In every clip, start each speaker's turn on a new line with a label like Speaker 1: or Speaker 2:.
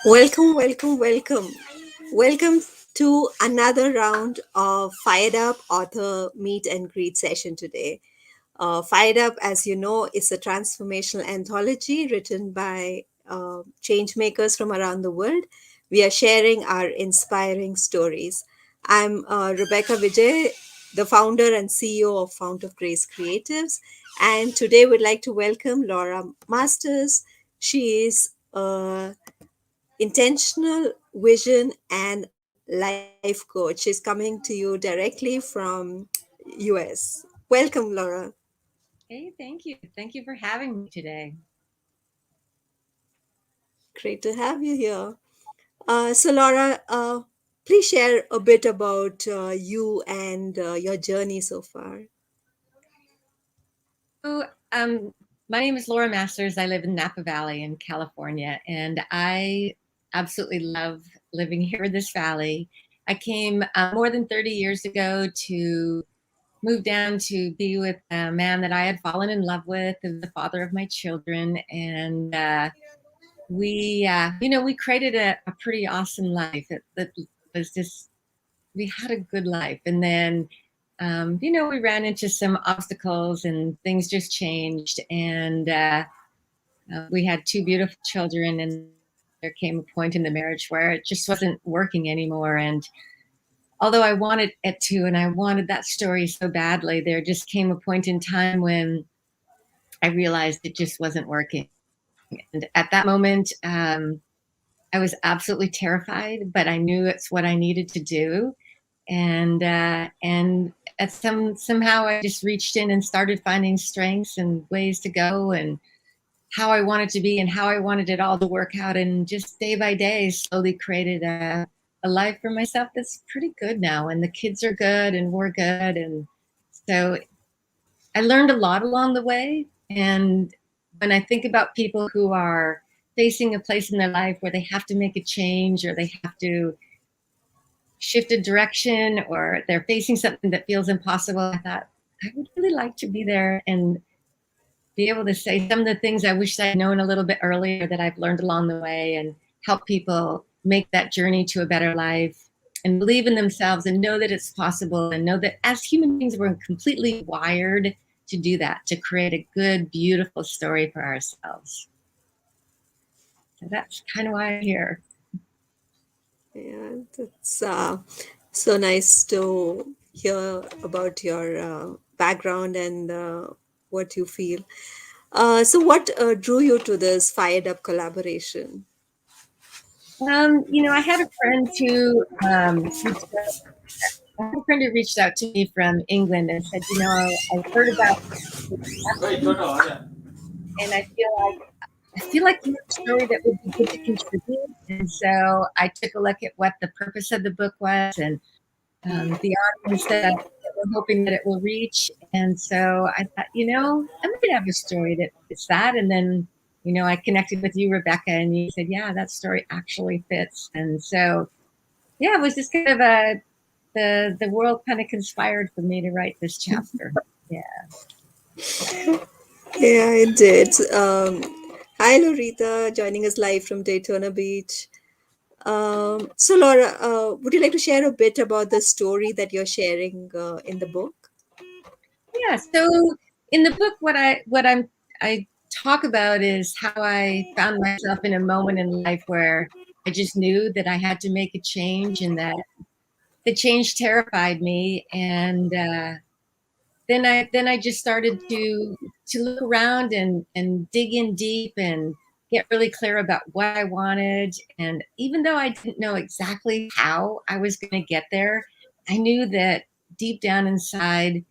Speaker 1: Welcome, welcome, welcome. Welcome to another round of Fired Up author meet and greet session today. Fired Up, as you know, is a transformational anthology written by change makers from around the world. We are sharing our inspiring stories. I'm Rebecca Vijay, the founder and CEO of Fount of Grace Creatives, and today we'd like to welcome Laura Masters. She is intentional vision and life coach. She's coming to you directly from US. Welcome, Laura.
Speaker 2: Hey, thank you. Thank you for having me today.
Speaker 1: Great to have you here. So, Laura, please share a bit about you and your journey so far.
Speaker 2: So, my name is Laura Masters. I live in Napa Valley in California, and I absolutely love living here in this valley. I came more than 30 years ago to move down to be with a man that I had fallen in love with, who's the father of my children, and we created a pretty awesome life. It was just we had a good life. And then, we ran into some obstacles and things just changed. And we had two beautiful children. And there came a point in the marriage where it just wasn't working anymore. And although I wanted it to, and I wanted that story so badly, there just came a point in time when I realized it just wasn't working. And at that moment, I was absolutely terrified, but I knew it's what I needed to do. And at somehow I just reached in and started finding strengths and ways to go and how I wanted to be and how I wanted it all to work out, and just day by day slowly created a life for myself that's pretty good now, and the kids are good and we're good. And so I learned a lot along the way. And when I think about people who are facing a place in their life where they have to make a change or they have to shifted direction or they're facing something that feels impossible, I thought I would really like to be there and be able to say some of the things I wish I'd known a little bit earlier that I've learned along the way, and help people make that journey to a better life and believe in themselves and know that it's possible, and know that as human beings, we're completely wired to do that, to create a good, beautiful story for ourselves. So that's kind of why I'm here.
Speaker 1: Yeah, that's so nice to hear about your background and what you feel. So, what drew you to this Fired Up collaboration?
Speaker 2: I had a friend who reached out. I had a friend who reached out to me from England and said, I heard about this happening, and I feel like you have a story that would be good to contribute. And so I took a look at what the purpose of the book was, and the audience that we're hoping that it will reach. And so I thought, I might have a story that fits that. And then, I connected with you, Rebecca, and you said, yeah, that story actually fits. And so, yeah, it was just kind of the world kind of conspired for me to write this chapter. Yeah.
Speaker 1: Yeah, it did. Hi, Lorita, joining us live from Daytona Beach. So, Laura, would you like to share a bit about the story that you're sharing in the book?
Speaker 2: Yeah. So in the book, I talk about is how I found myself in a moment in life where I just knew that I had to make a change, and that the change terrified me. And then I just started to look around and dig in deep and get really clear about what I wanted. And even though I didn't know exactly how I was going to get there, I knew that deep down inside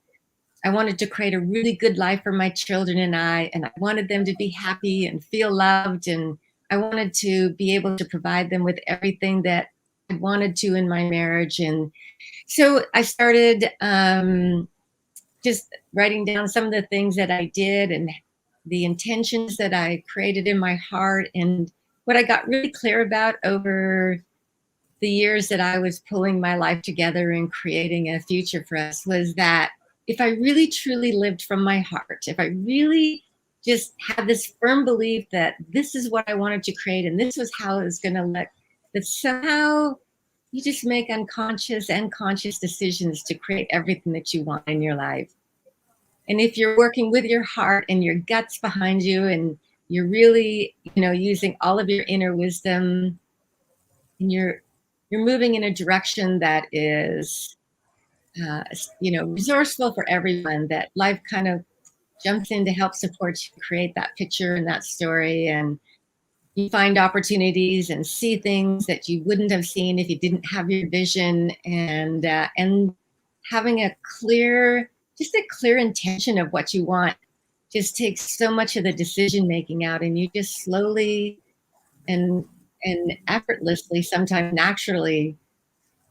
Speaker 2: I wanted to create a really good life for my children, and I wanted them to be happy and feel loved, and I wanted to be able to provide them with everything that I wanted to in my marriage. And so I started just writing down some of the things that I did and the intentions that I created in my heart. And what I got really clear about over the years that I was pulling my life together and creating a future for us was that if I really truly lived from my heart, if I really just had this firm belief that this is what I wanted to create and this was how it was going to look, that somehow you just make unconscious and conscious decisions to create everything that you want in your life. And if you're working with your heart and your guts behind you and you're really, using all of your inner wisdom, and you're moving in a direction that is resourceful for everyone, that life kind of jumps in to help support you create that picture and that story, and you find opportunities and see things that you wouldn't have seen if you didn't have your vision, and having just a clear intention of what you want just takes so much of the decision making out, and you just slowly and effortlessly, sometimes naturally,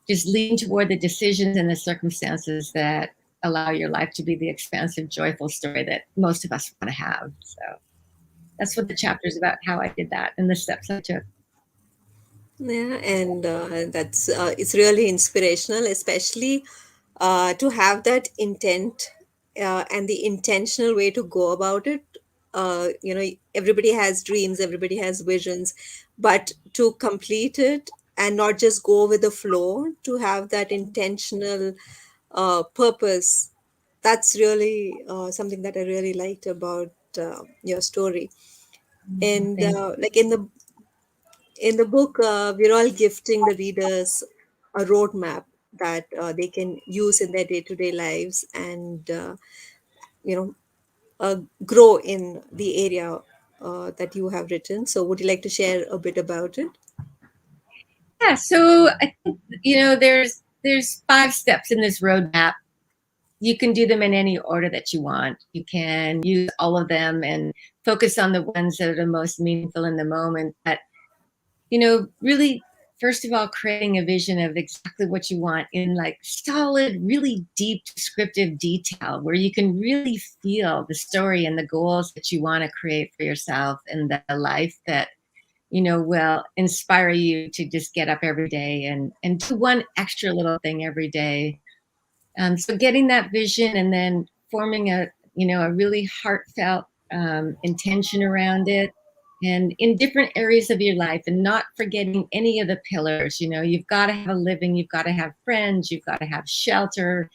Speaker 2: just lean toward the decisions and the circumstances that allow your life to be the expansive, joyful story that most of us want to have. So that's what the chapter is about, how I did that and the steps I took.
Speaker 1: Yeah, and that's it's really inspirational, especially to have that intent and the intentional way to go about it. Everybody has dreams, everybody has visions, but to complete it and not just go with the flow, to have that intentional purpose, that's really something that I really liked about your story. And
Speaker 2: Thank
Speaker 1: like in the book, we're all gifting the readers a roadmap that they can use in their day-to-day lives and you know grow in the area that you have written. So, would you like to share a bit about it?
Speaker 2: Yeah, so I think there's 5 steps in this roadmap. You can do them in any order that you want. You can use all of them and focus on the ones that are the most meaningful in the moment. But really, first of all, creating a vision of exactly what you want in like solid, really deep descriptive detail where you can really feel the story and the goals that you want to create for yourself and the life that will inspire you to just get up every day and do one extra little thing every day. So getting that vision and then forming a really heartfelt intention around it, and in different areas of your life, and not forgetting any of the pillars. You've got to have a living, you've got to have friends, you've got to have shelter,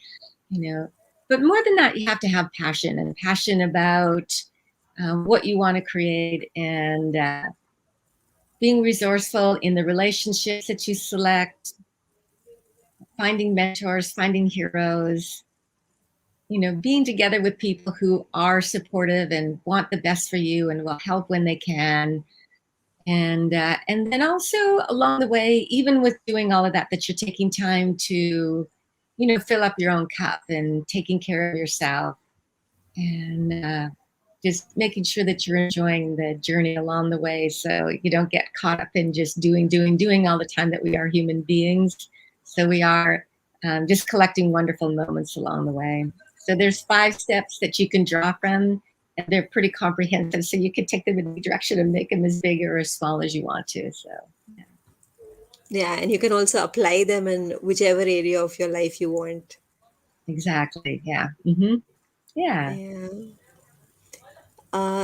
Speaker 2: but more than that, you have to have passion, and passion about what you want to create, and being resourceful in the relationships that you select, finding mentors, finding heroes, being together with people who are supportive and want the best for you and will help when they can. And then also along the way, even with doing all of that, that you're taking time to, fill up your own cup and taking care of yourself, and just making sure that you're enjoying the journey along the way, so you don't get caught up in just doing all the time, that we are human beings. So we are just collecting wonderful moments along the way. So there's 5 steps that you can draw from, and they're pretty comprehensive. So you can take them in any direction and make them as big or as small as you want to. So yeah.
Speaker 1: Yeah, and you can also apply them in whichever area of your life you want.
Speaker 2: Exactly. Yeah. Yeah.
Speaker 1: Yeah.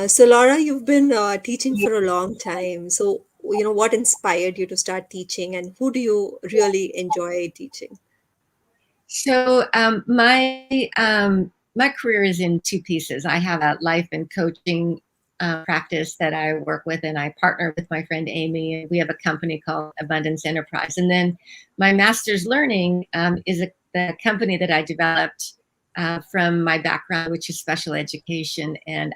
Speaker 1: So, Laura, you've been teaching for a long time. So, what inspired you to start teaching, and who do you really enjoy teaching?
Speaker 2: So my career is in 2 pieces. I have a life and coaching practice that I work with, and I partner with my friend Amy, and we have a company called Abundance Enterprise. And then my master's learning is the company that I developed from my background, which is special education. And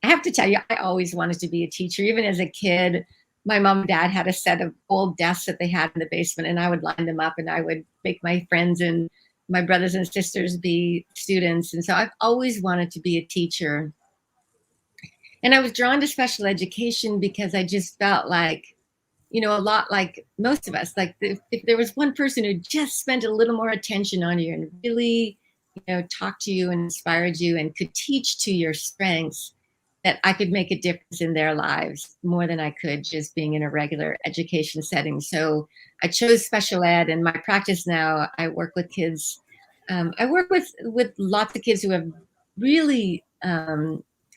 Speaker 2: I have to tell you, I always wanted to be a teacher. Even as a kid, my mom and dad had a set of old desks that they had in the basement, and I would line them up, and I would make my friends and my brothers and sisters be students. And so I've always wanted to be a teacher. And I was drawn to special education because I just felt like, a lot like most of us, like if there was one person who just spent a little more attention on you and really, talked to you and inspired you and could teach to your strengths, that I could make a difference in their lives more than I could just being in a regular education setting. So I chose special ed, and my practice now, I work with kids. I work with lots of kids who have really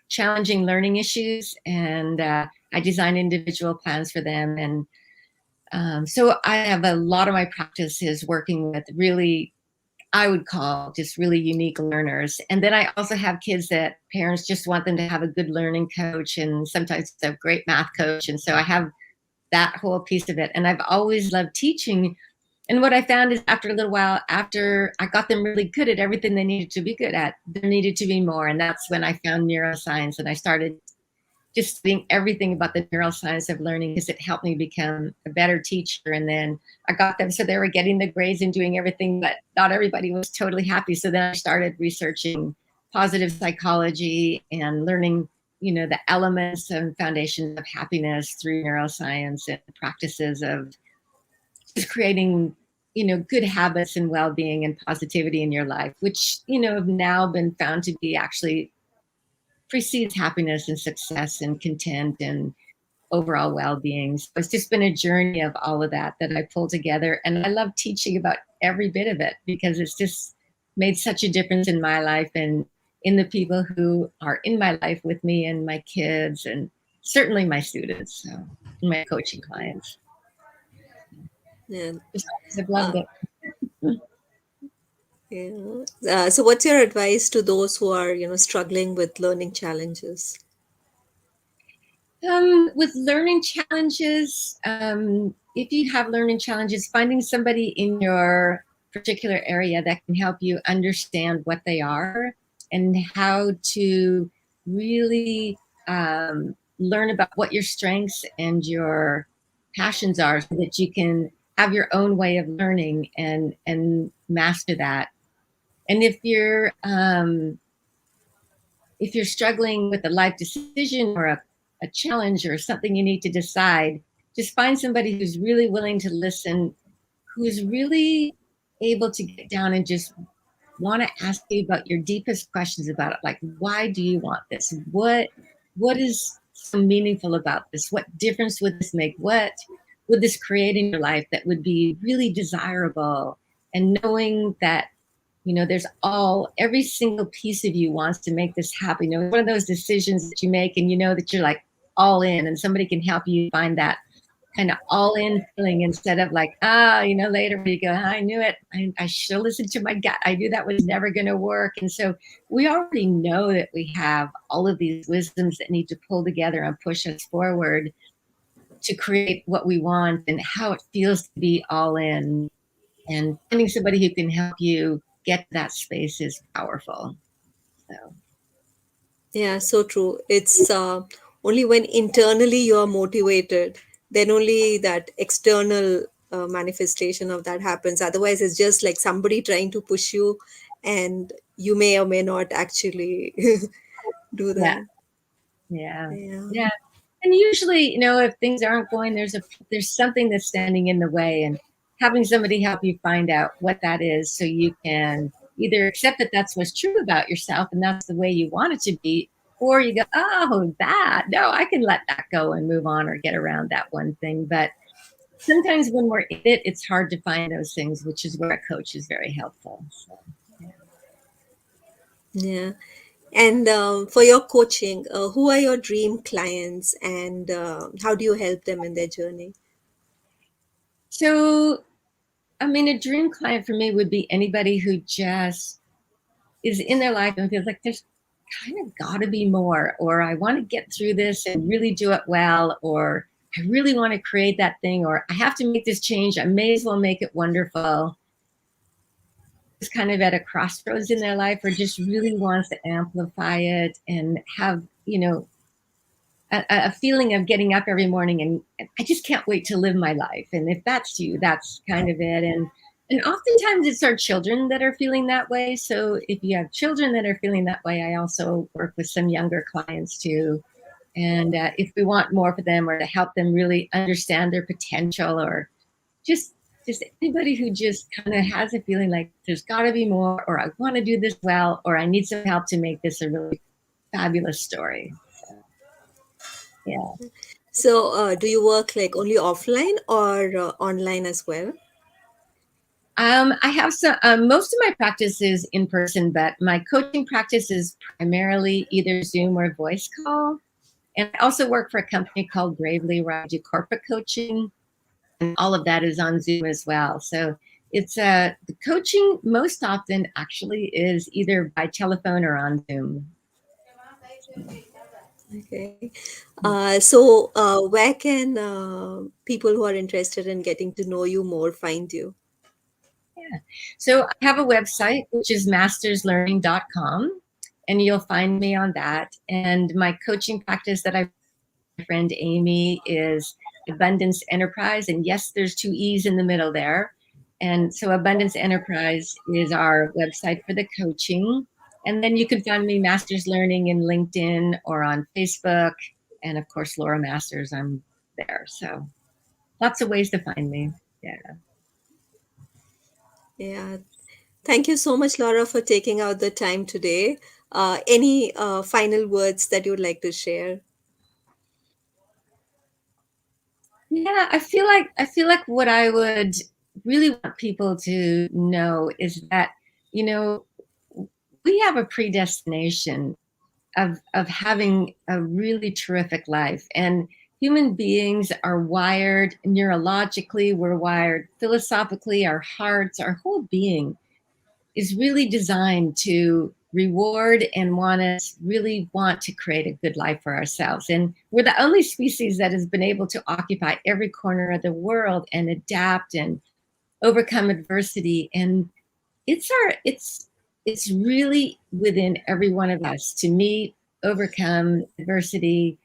Speaker 2: challenging learning issues, and I design individual plans for them. And so I have a lot of my practice is working with really, I would call just really unique learners. And then I also have kids that parents just want them to have a good learning coach, and sometimes a great math coach. And so I have that whole piece of it. And I've always loved teaching. And what I found is after a little while, after I got them really good at everything they needed to be good at, there needed to be more. And that's when I found neuroscience, and I started just studying everything about the neuroscience of learning, because it helped me become a better teacher. And then I got them so they were getting the grades and doing everything, but not everybody was totally happy. So then I started researching positive psychology and learning, the elements and foundations of happiness through neuroscience and practices of just creating, good habits and well-being and positivity in your life, which, have now been found to be actually precedes happiness and success and content and overall well-being. So it's just been a journey of all of that I pulled together. And I love teaching about every bit of it, because it's just made such a difference in my life and in the people who are in my life with me, and my kids, and certainly my students, so my coaching clients.
Speaker 1: Yeah.
Speaker 2: I've loved
Speaker 1: Uh,
Speaker 2: it.
Speaker 1: yeah. So what's your advice to those who are, struggling with learning challenges?
Speaker 2: With learning challenges, if you have learning challenges, finding somebody in your particular area that can help you understand what they are and how to really learn about what your strengths and your passions are, so that you can have your own way of learning and master that. And if you're struggling with a life decision or a challenge or something you need to decide, just find somebody who's really willing to listen, who's really able to get down and just want to ask you about your deepest questions about it. Like, why do you want this? What is so meaningful about this? What difference would this make? What would this create in your life that would be really desirable? And knowing that there's every single piece of you wants to make this happen. One of those decisions that you make and that you're like all in, and somebody can help you find that kind of all in feeling, instead of like, later where you go, I knew it. I should have listened to my gut. I knew that was never going to work. And so we already know that we have all of these wisdoms that need to pull together and push us forward to create what we want and how it feels to be all in. And finding somebody who can help you get to that space is powerful. So
Speaker 1: Yeah, so true. It's only when internally you are motivated, then only that external manifestation of that happens. Otherwise, it's just like somebody trying to push you, and you may or may not actually do
Speaker 2: yeah,
Speaker 1: that.
Speaker 2: yeah,
Speaker 1: Yeah.
Speaker 2: yeah. And usually, if things aren't going, there's something that's standing in the way, and having somebody help you find out what that is, so you can either accept that that's what's true about yourself and that's the way you want it to be, or you go, oh, no, I can let that go and move on or get around that one thing. But sometimes when we're in it, it's hard to find those things, which is where a coach is very helpful. So, yeah.
Speaker 1: Yeah. And for your coaching, who are your dream clients, and how do you help them in their journey?
Speaker 2: So, I mean, a dream client for me would be anybody who just is in their life and feels like there's kind of got to be more, or I want to get through this and really do it well, or I really want to create that thing, or I have to make this change. I may as well make it wonderful. Is kind of at a crossroads in their life, or just really wants to amplify it and have, a feeling of getting up every morning and I just can't wait to live my life. And if that's you, that's kind of it. And oftentimes it's our children that are feeling that way. So if you have children that are feeling that way, I also work with some younger clients too. And if we want more for them, or to help them really understand their potential, or just just anybody who just kind of has a feeling like there's got to be more, or I want to do this well, or I need some help to make this a really fabulous story. So, yeah.
Speaker 1: So, do you work like only offline or online as well?
Speaker 2: I have some, most of my practice is in person, but my coaching practice is primarily either Zoom or voice call. And I also work for a company called Bravely, where I do corporate coaching, and all of that is on Zoom as well. So it's the coaching most often actually is either by telephone or on Zoom.
Speaker 1: Okay. So, where can people who are interested in getting to know you more find you?
Speaker 2: Yeah. So I have a website, which is masterslearning.com, and you'll find me on that. And my coaching practice that I my friend Amy is Abundance Enterprise. And yes, there's two E's in the middle there. And so Abundance Enterprise is our website for the coaching. And then you can find me Masters Learning in LinkedIn or on Facebook. And of course, Laura Masters, I'm there. So lots of ways to find me. Yeah.
Speaker 1: Yeah. Thank you so much, Laura, for taking out the time today. Any final words that you would like to share?
Speaker 2: Yeah, I feel like what I would really want people to know is that, you know, we have a predestination of having a really terrific life. And human beings are wired neurologically, we're wired philosophically, our hearts, our whole being is really designed to reward and really want to create a good life for ourselves. And we're the only species that has been able to occupy every corner of the world and adapt and overcome adversity. And it's really within every one of us to meet, overcome adversity,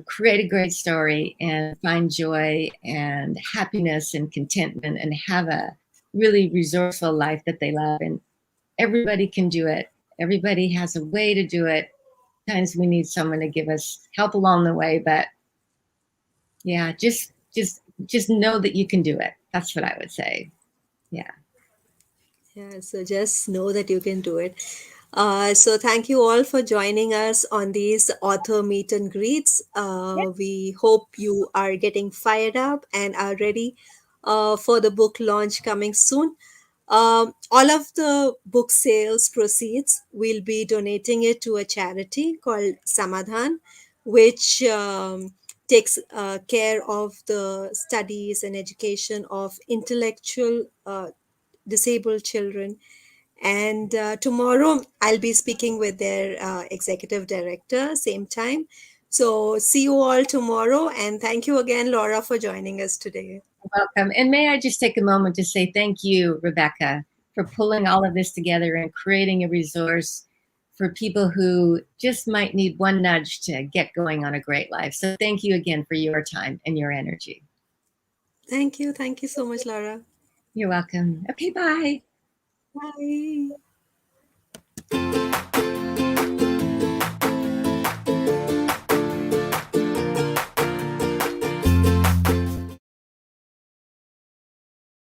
Speaker 2: create a great story, and find joy and happiness and contentment, and have a really resourceful life that they love. And everybody can do it. Everybody has a way to do it. Sometimes we need someone to give us help along the way, but yeah, just know that you can do it. That's what I would say. Yeah.
Speaker 1: Yeah, so just know that you can do it. So thank you all for joining us on these author meet and greets. We hope you are getting fired up and are ready for the book launch coming soon. All of the book sales proceeds, we'll be donating it to a charity called Samadhan, which takes care of the studies and education of intellectual disabled children. And tomorrow I'll be speaking with their executive director, same time. So see you all tomorrow. And thank you again, Laura, for joining us today.
Speaker 2: Welcome. And may I just take a moment to say thank you, Rebecca, for pulling all of this together and creating a resource for people who just might need one nudge to get going on a great life. So thank you again for your time and your energy.
Speaker 1: Thank you. Thank you so much, Laura.
Speaker 2: You're welcome. Okay, bye.
Speaker 1: Bye.